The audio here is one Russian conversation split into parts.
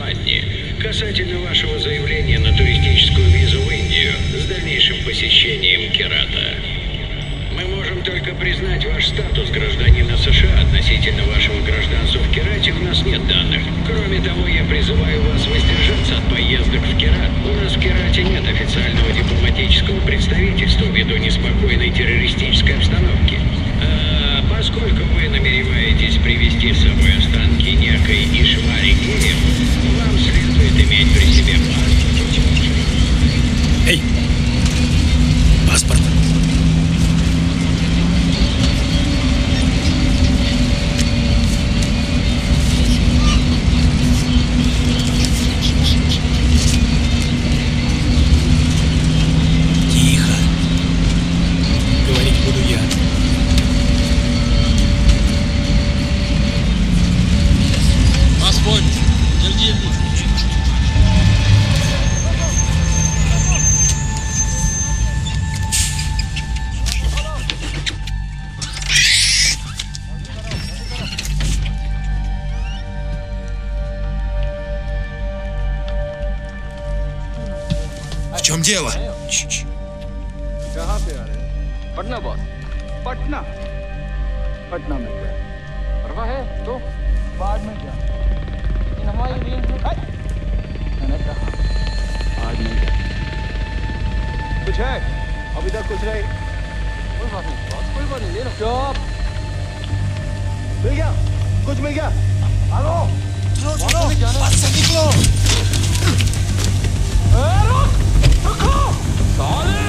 Манни. Касательно вашего заявления на туристическую визу в Индию с дальнейшим посещением Керата. Мы можем только признать ваш статус гражданина США. Относительно вашего гражданства в Керате у нас нет данных. Кроме того, я призываю вас воздержаться от поездок в Керат. У нас в Керате нет официального дипломатического представительства ввиду неспокойной террористической обстановки. Поскольку вы намереваетесь привезти с собой останки некой Ишвари Гири, вам следует иметь при себе паспорт. Эй! Паспорт! Тихо! Говорить буду я. Паспорт! Держи. В чем дело? कहाँ पे आ रहे हैं? पटना बॉस। पटना। पटना में क्या? परवाह है तो बाद में क्या? इन हमारी रेंज में मैंने कहा बाद में क्या? कुछ है? अभी तक कुछ नहीं। कोई बात नहीं बॉस, कोई बात नहीं, ले लो। चुप। मिल गया? कुछ मिल गया? हेलो? बोलो जाना। पास से निकलो! रुको! साले!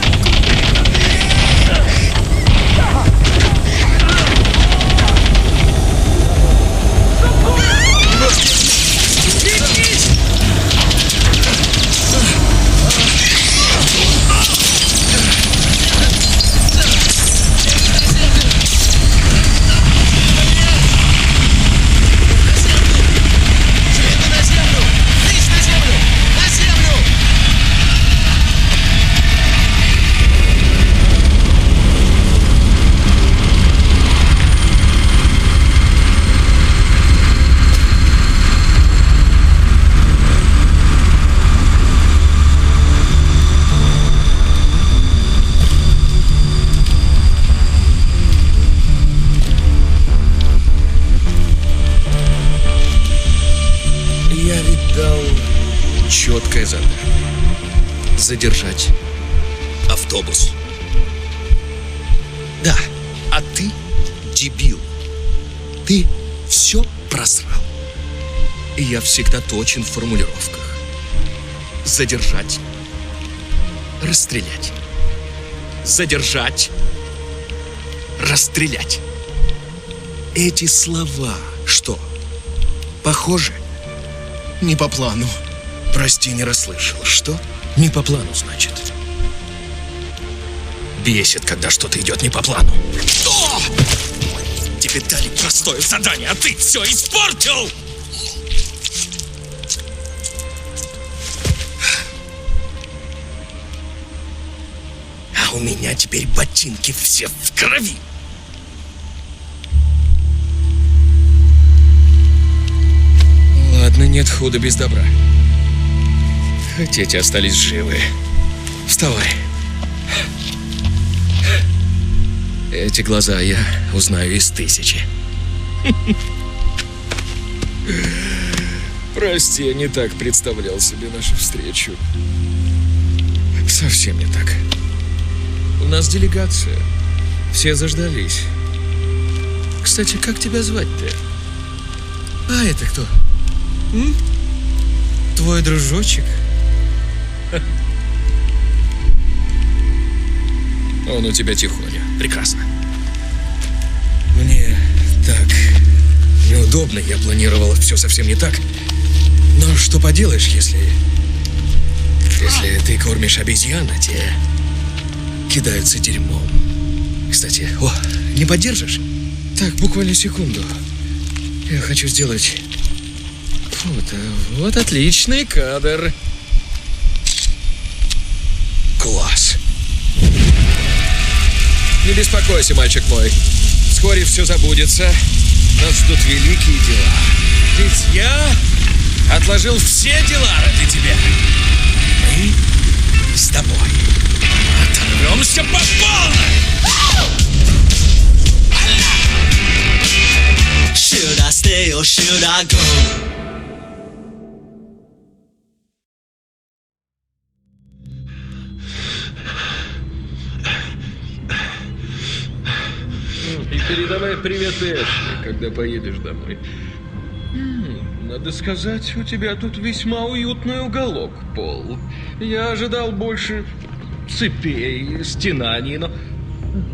Я ведь дал четкое задание. Задержать автобус. Да, а ты дебил. Ты все просрал. И я всегда точен в формулировках. Задержать. Расстрелять. Задержать. Расстрелять. Эти слова что, похожи? Не по плану. Прости, не расслышал. Что? Не по плану, значит. Бесит, когда что-то идет не по плану. О! Тебе дали простое задание, а ты все испортил! А у меня теперь ботинки все в крови. Ладно, нет худа без добра. Хоть эти остались живы. Вставай. Эти глаза я узнаю из 1000. Прости, я не так представлял себе нашу встречу. Совсем не так. У нас делегация. Все заждались. Кстати, как тебя звать-то? А это кто? Твой дружочек? Он у тебя тихоня. Прекрасно. Мне так неудобно. Я планировал все совсем не так. Но что поделаешь, если ты кормишь обезьян, а те кидаются дерьмом. Кстати, не поддержишь? Так, буквально секунду. Я хочу сделать фото. Вот отличный кадр. Класс. Не беспокойся, мальчик мой. Вскоре все забудется. Нас ждут великие дела. Ведь я Отложил все дела ради тебя. Мы с тобой оторвемся по полной. Should I stay or should I go? И передавай привет Эшли, когда поедешь домой. Надо сказать, у тебя тут весьма уютный уголок, Пол. Я ожидал больше цепей, стенаний, но...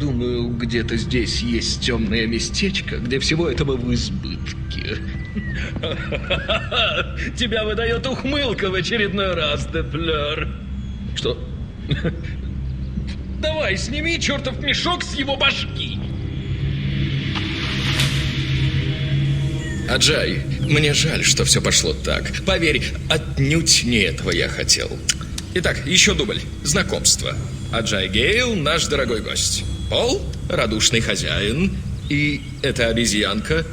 Думаю, где-то здесь есть темное местечко, где всего этого в избытке. Тебя выдает ухмылка в очередной раз, Деплер. Что? Давай, сними чертов мешок с его башки. Аджай, мне жаль, что все пошло так. Поверь, отнюдь не этого я хотел. Итак, еще дубль. Знакомство. Аджай Гейл, наш дорогой гость. Пол, радушный хозяин. И эта обезьянка,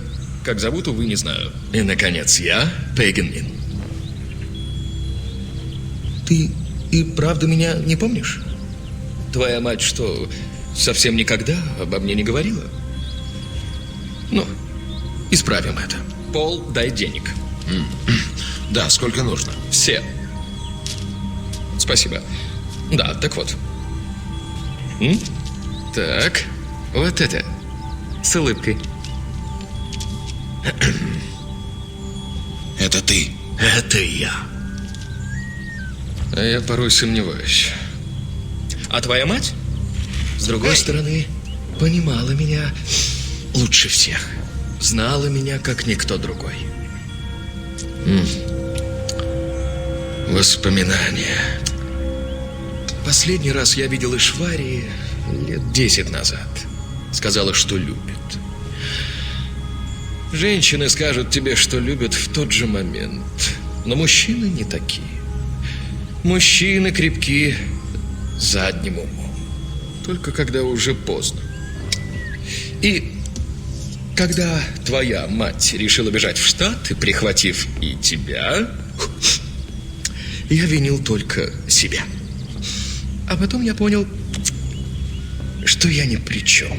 как зовут, увы, не знаю. И, наконец, я, Пейган Мин. Ты и правда меня не помнишь? Твоя мать что, совсем никогда обо мне не говорила? Ну, исправим это. Пол, дай денег. Да, сколько нужно? Все. Спасибо. Да, так вот. Так, вот это. С улыбкой. Это ты. Это я. А я порой сомневаюсь. А твоя мать, с другой стороны, понимала меня лучше всех. Знала меня, как никто другой. Воспоминания. Последний раз я видел Ишвари лет 10 назад. Сказала, что любит. Женщины скажут тебе, что любят в тот же момент. Но мужчины не такие. Мужчины крепки задним умом. Только когда уже поздно. И когда твоя мать решила бежать в Штаты, прихватив и тебя, я винил только себя. А потом я понял, что я ни при чем.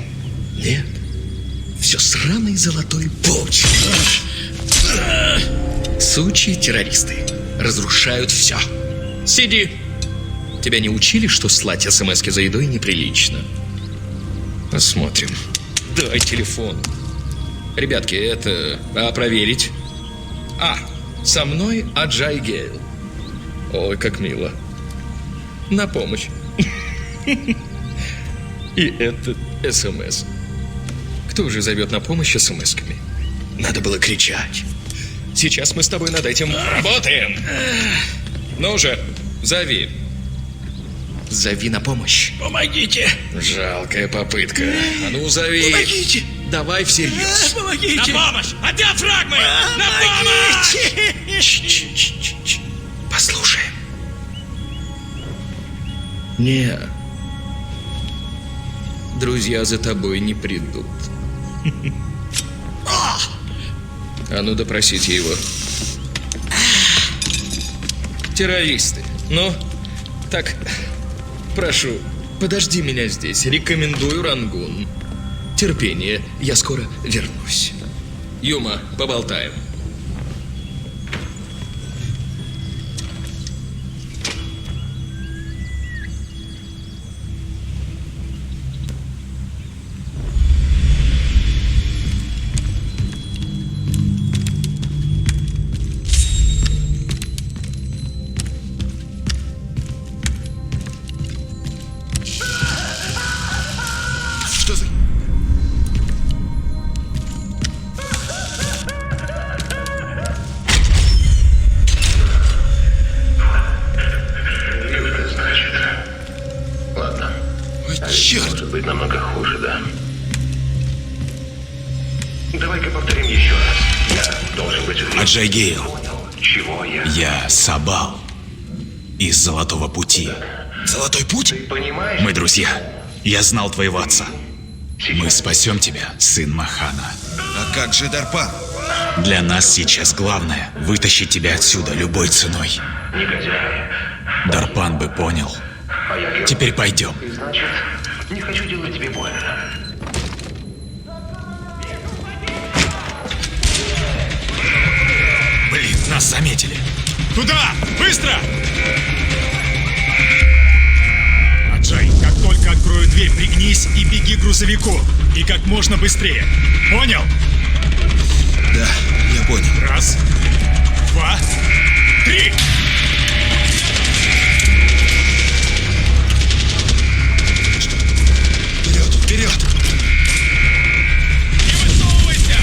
Нет, все сраный золотой путь. Сучьи террористы разрушают все. Сиди. Тебя не учили, что слать смски за едой неприлично? Посмотрим. Дай телефон. Ребятки, это... проверить. Со мной Аджай Гейл. Ой, как мило. На помощь. И это СМС. Кто же зовет на помощь СМСками? Надо было кричать. Сейчас мы с тобой над этим работаем. Ну же, зови. Зови на помощь. Помогите. Жалкая попытка. А ну, зови. Помогите. Давай всерьез. Помогите. На помощь. От диафрагмы. На помощь. Послушай. Не. Друзья за тобой не придут. А ну, допросите его. Террористы. Ну, так, прошу, подожди меня здесь. Рекомендую Рангун. Терпение, я скоро вернусь. Юма, поболтаем. Что за... Ладно. Ой, черт! Может быть намного хуже, да? Давай-ка повторим еще раз. Я должен быть уверен. Аджай Гейл. Чего я? Я Сабал. Из Золотого Пути. Золотой Путь? Понимаешь? Мы друзья. Я знал твоего отца. Сейчас. Мы спасем тебя, сын Махана. А как же Дарпан? Для нас сейчас главное — вытащить тебя отсюда любой ценой. Негодяй. Дарпан бы понял. А я герой. Теперь пойдем. И значит, не хочу делать тебе больно. Блин, нас заметили. Туда! Быстро! Аджай, как только открою дверь, пригнись и беги к грузовику. И как можно быстрее. Понял? Да, я понял. Раз, два, три! Вперед, вперед! Не высовывайся!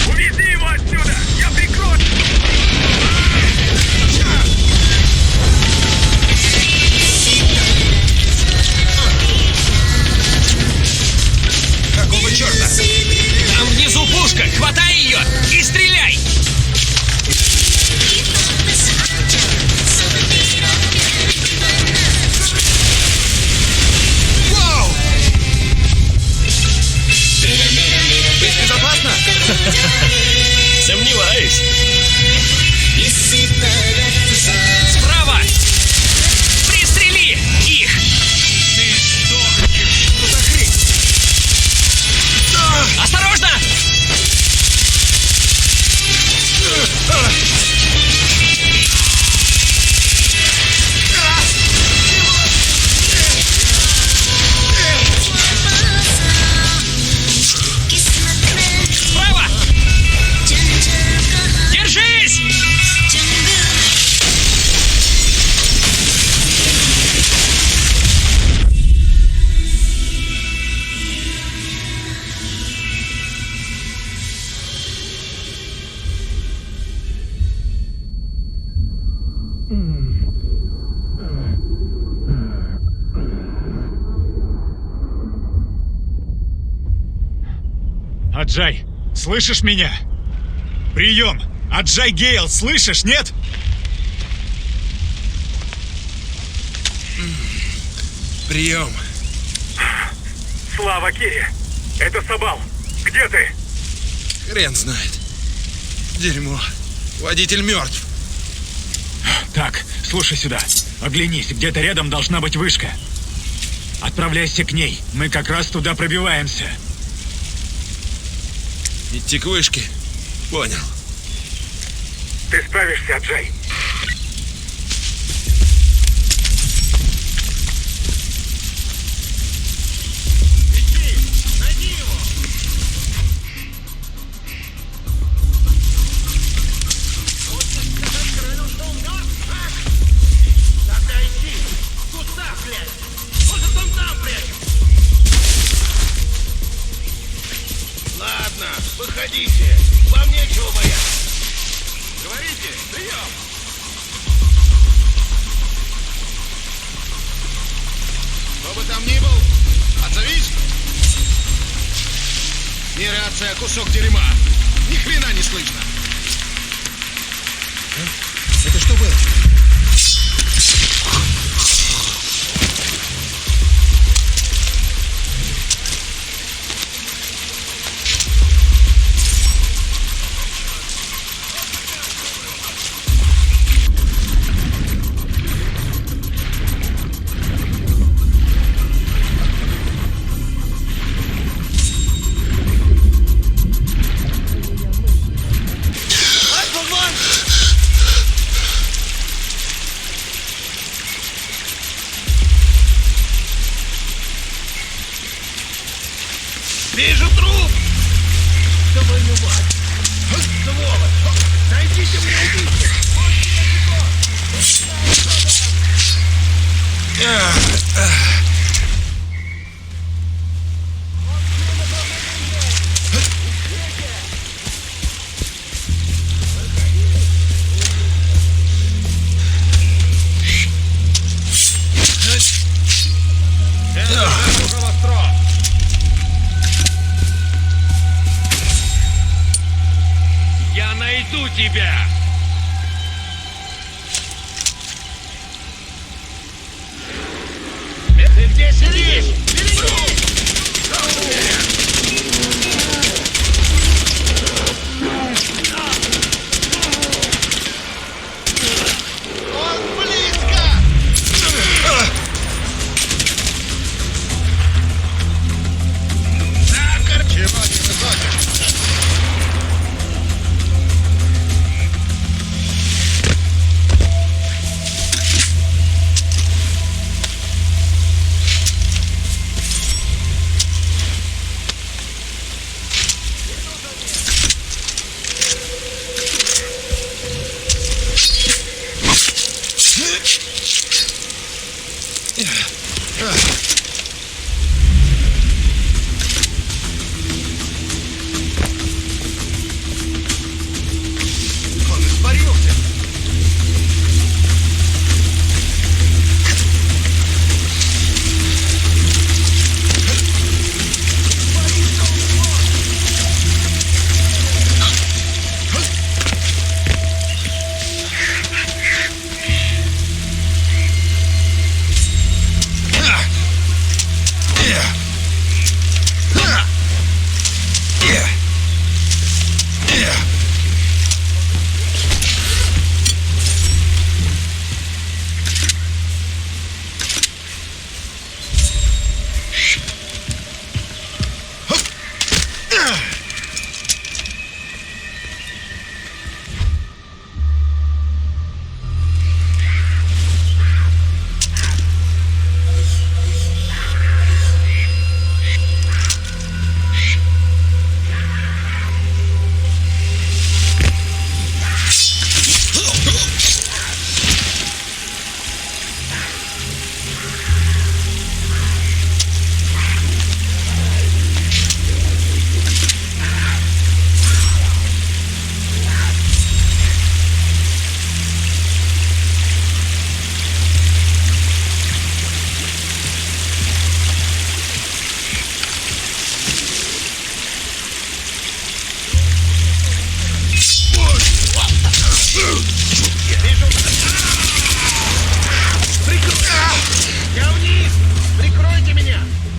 Увези его отсюда! Я прикрою! Какого черта? Там внизу пушка! Хватай ее и стреляй! Вау! Здесь безопасно? Сомневаюсь. Справа! Пристрели их! Осторожно! Справа! Держись! Аджай, слышишь меня? Прием! Аджай Гейл, слышишь, нет? Прием. Слава Кире! Это Сабал! Где ты? Хрен знает. Дерьмо. Водитель мертв. Так, слушай сюда. Оглянись, где-то рядом должна быть вышка. Отправляйся к ней. Мы как раз туда пробиваемся. Идти к вышке. Понял. Ты справишься, Аджай. Ладно, выходите. Вам нечего бояться. Говорите, прием. Кто бы там ни был, отзовись. Не рация, а кусок дерьма. Ни хрена не слышно. Это что было? Вижу труп! Твою мать! Сволочь! Найдите мне убийцу! Я найду тебя!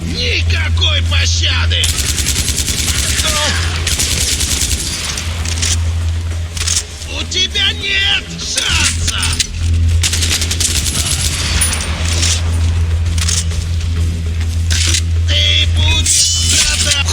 Никакой пощады! У тебя нет шанса! Ты будешь страдать!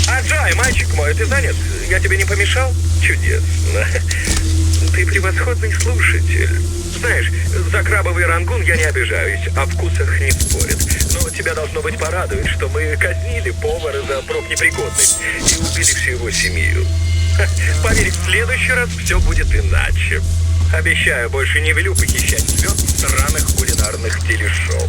Аджай, мальчик мой, ты занят? Я тебе не помешал? Чудесно. Ты превосходный слушатель. Знаешь, за крабовый рангун я не обижаюсь, о вкусах не спорят. Но тебя должно быть порадует, что мы казнили повара за профнепригодность и убили всю его семью. Поверь, в следующий раз все будет иначе. Обещаю, больше не велю похищать звезд странных кулинарных телешоу.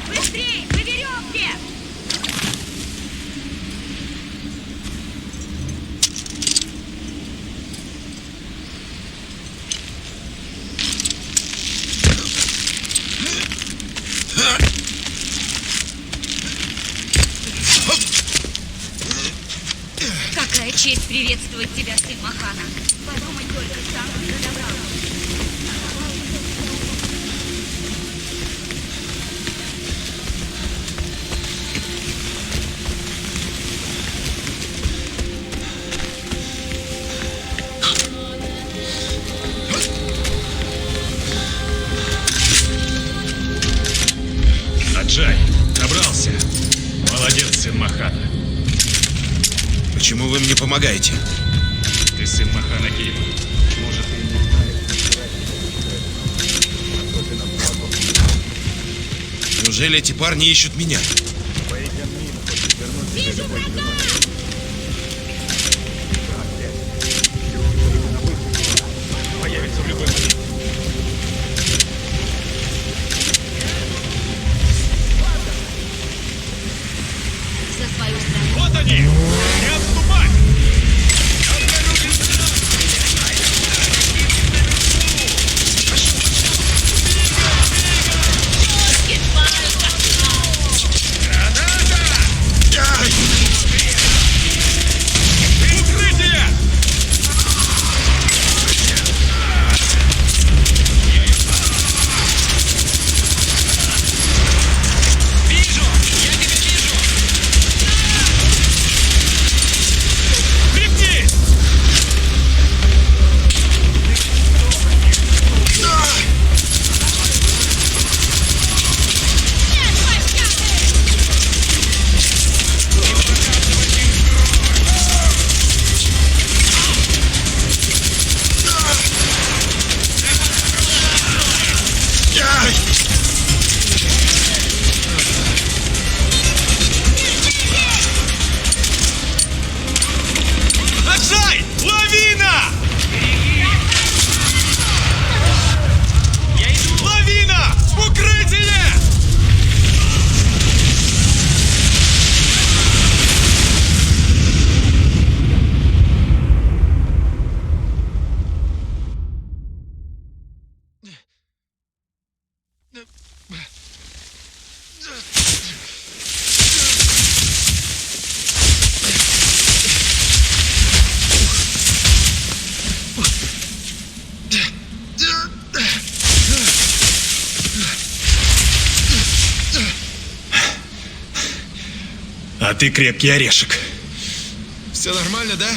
Быстрей, по веревке! Какая честь приветствовать тебя, сын Махана. Подумай только, сам ты добрался. Аджай, добрался. Молодец, сын Махана. Почему вы мне помогаете? Ты сын Махана Киев. Может, и не знаешь. Неужели эти парни ищут меня? Вижу врага! Появится в любой момент. За свою страну. Вот они! Не отступать! ты крепкий орешек. Все нормально, да?